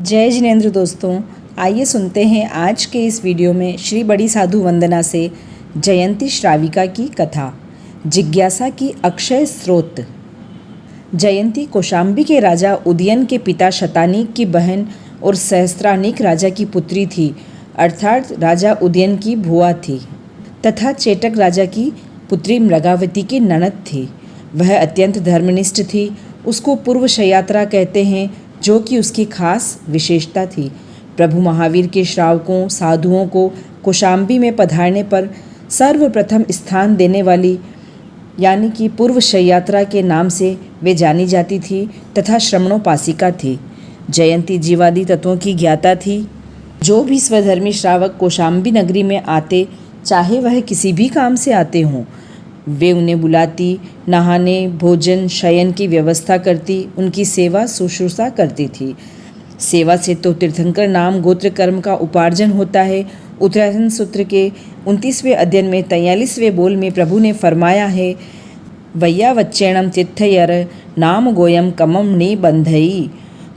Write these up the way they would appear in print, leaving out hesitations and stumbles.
जय जिनेंद्र दोस्तों, आइए सुनते हैं आज के इस वीडियो में श्री बड़ी साधु वंदना से जयंती श्राविका की कथा। जिज्ञासा की अक्षय स्रोत। जयंती कौशाम्बी के राजा उदयन के पिता शतानीक की बहन और सहस्त्रानीक राजा की पुत्री थी, अर्थात राजा उदयन की भुआ थी तथा चेटक राजा की पुत्री मृगावती की ननद थी। वह अत्यंत धर्मनिष्ठ थी। उसको पूर्व शयात्रा कहते हैं, जो कि उसकी खास विशेषता थी। प्रभु महावीर के श्रावकों साधुओं को कौशाम्बी में पधारने पर सर्वप्रथम स्थान देने वाली यानी कि पूर्व शयात्रा के नाम से वे जानी जाती थी तथा श्रमणोपासिका थी। जयंती जीवादि तत्वों की ज्ञाता थी। जो भी स्वधर्मी श्रावक कौशाम्बी नगरी में आते, चाहे वह किसी भी काम से आते हों, वे उन्हें बुलाती, नहाने भोजन शयन की व्यवस्था करती, उनकी सेवा शुश्रूषा करती थी। सेवा से तो तीर्थंकर नाम गोत्र कर्म का उपार्जन होता है। उत्तरायण सूत्र के 29वें अध्ययन में 43वें बोल में प्रभु ने फरमाया है, वैयावच्चेणम तीर्थयर नाम गोयम कमम निबंधई।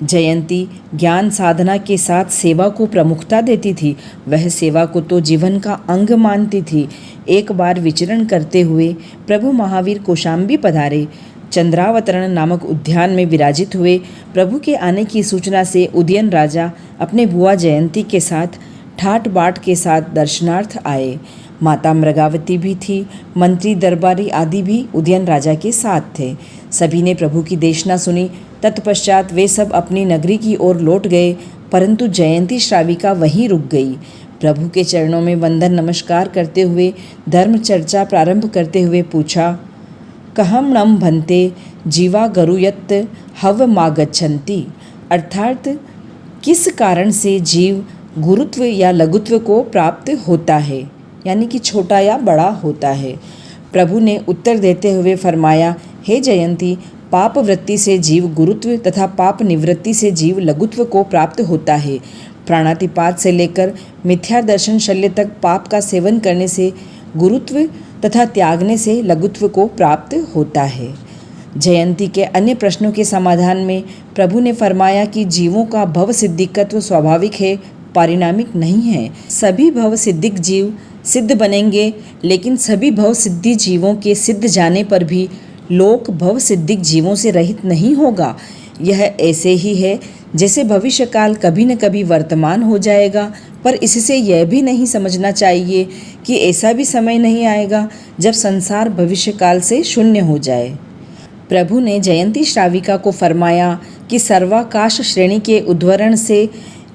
जयंती ज्ञान साधना के साथ सेवा को प्रमुखता देती थी। वह सेवा को तो जीवन का अंग मानती थी। एक बार विचरण करते हुए प्रभु महावीर कौशाम्बी पधारे। चंद्रावतरण नामक उद्यान में विराजित हुए। प्रभु के आने की सूचना से उदयन राजा अपने बुआ जयंती के साथ ठाट बाट के साथ दर्शनार्थ आए। माता मृगावती भी थी। मंत्री दरबारी आदि भी उदयन राजा के साथ थे। सभी ने प्रभु की देशना सुनी। तत्पश्चात वे सब अपनी नगरी की ओर लौट गए, परंतु जयंती श्राविका वहीं रुक गई। प्रभु के चरणों में वंदन नमस्कार करते हुए धर्म चर्चा प्रारंभ करते हुए पूछा, कहम नम भन्ते जीवा गरुयत हव मागच्छन्ति। अर्थात किस कारण से जीव गुरुत्व या लघुत्व को प्राप्त होता है, यानी कि छोटा या बड़ा होता है। प्रभु ने उत्तर देते हुए फरमाया, हे जयंती, पाप वृत्ति से जीव गुरुत्व तथा पाप निवृत्ति से जीव लघुत्व को प्राप्त होता है। प्राणातिपात से लेकर मिथ्या दर्शन शल्य तक पाप का सेवन करने से गुरुत्व तथा त्यागने से लघुत्व को प्राप्त होता है। जयंती के अन्य प्रश्नों के समाधान में प्रभु ने फरमाया कि जीवों का भव सिद्धिकत्व स्वाभाविक है, पारिणामिक नहीं है। सभी भव सिद्धिक जीव सिद्ध बनेंगे, लेकिन सभी भव सिद्धि जीवों के सिद्ध जाने पर भी लोक भव सिद्धिक जीवों से रहित नहीं होगा। यह ऐसे ही है जैसे भविष्य काल कभी न कभी वर्तमान हो जाएगा, पर इससे यह भी नहीं समझना चाहिए कि ऐसा भी समय नहीं आएगा जब संसार भविष्य काल से शून्य हो जाए। प्रभु ने जयंती श्राविका को फरमाया कि सर्वाकाश श्रेणी के उद्वरण से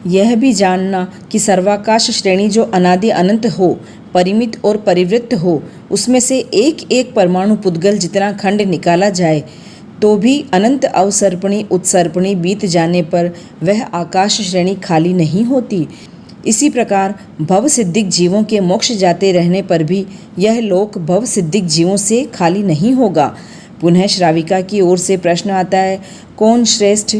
यह भी जानना कि सर्वाकाश श्रेणी जो अनादि अनंत हो, परिमित और परिवृत्त हो, उसमें से एक एक परमाणु पुद्गल जितना खंड निकाला जाए तो भी अनंत अवसर्पणी उत्सर्पणी बीत जाने पर वह आकाश श्रेणी खाली नहीं होती। इसी प्रकार भव सिद्धिक जीवों के मोक्ष जाते रहने पर भी यह लोक भव सिद्धिक जीवों से खाली नहीं होगा। पुनः श्राविका की ओर से प्रश्न आता है, कौन श्रेष्ठ,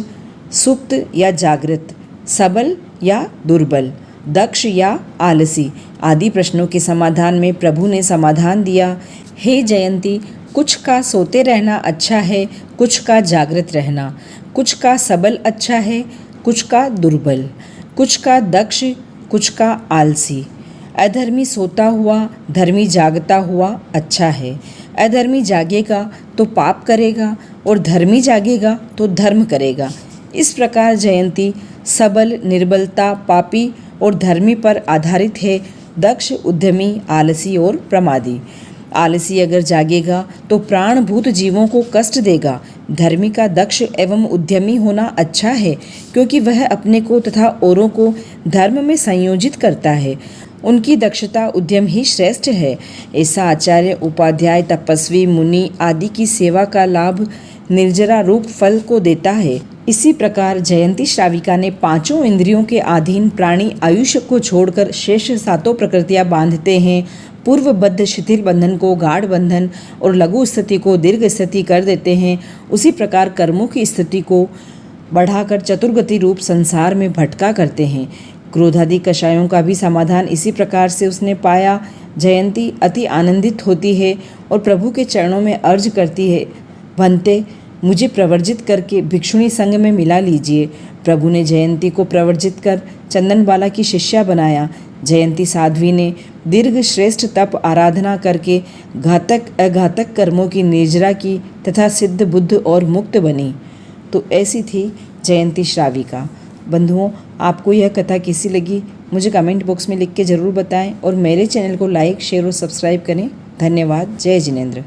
सुप्त या जागृत, सबल या दुर्बल, दक्ष या आलसी आदि प्रश्नों के समाधान में प्रभु ने समाधान दिया, हे जयंती, कुछ का सोते रहना अच्छा है, कुछ का जागृत रहना, कुछ का सबल अच्छा है, कुछ का दुर्बल, कुछ का दक्ष, कुछ का आलसी। अधर्मी सोता हुआ, धर्मी जागता हुआ अच्छा है। अधर्मी जागेगा तो पाप करेगा और धर्मी जागेगा तो धर्म करेगा। इस प्रकार जयंती सबल, निर्बलता, पापी और धर्मी पर आधारित है। दक्ष, उद्यमी, आलसी और प्रमादी। आलसी अगर जागेगा तो प्राणभूत जीवों को कष्ट देगा। धर्मी का दक्ष एवं उद्यमी होना अच्छा है, क्योंकि वह अपने को तथा औरों को धर्म में संयोजित करता है। उनकी दक्षता उद्यम ही श्रेष्ठ है। ऐसा आचार्य, उपाध्याय, तपस्वी, मुनि आदि की सेवा का लाभ निर्जरा रूप फल को देता है। इसी प्रकार जयंती श्राविका ने पांचों इंद्रियों के अधीन प्राणी आयुष्य को छोड़कर शेष सातों प्रकृतियां बांधते हैं। पूर्वबद्ध शिथिल बंधन को गाढ़ बंधन और लघु स्थिति को दीर्घ स्थिति कर देते हैं। उसी प्रकार कर्मों की स्थिति को बढ़ाकर चतुर्गति रूप संसार में भटका करते हैं। क्रोधादि कषायों का भी समाधान इसी प्रकार से उसने पाया। जयंती अति आनंदित होती है और प्रभु के चरणों में अर्ज करती है, भन्ते, मुझे प्रवर्जित करके भिक्षुणी संघ में मिला लीजिए। प्रभु ने जयंती को प्रवर्जित कर चंदनबाला की शिष्या बनाया। जयंती साध्वी ने दीर्घ श्रेष्ठ तप आराधना करके घातक अघातक कर्मों की निर्जरा की तथा सिद्ध बुद्ध और मुक्त बनी। तो ऐसी थी जयंती श्राविका। बंधुओं, आपको यह कथा कैसी लगी मुझे कमेंट बॉक्स में लिख के ज़रूर बताएं और मेरे चैनल को लाइक, शेयर और सब्सक्राइब करें। धन्यवाद। जय जिनेंद्र।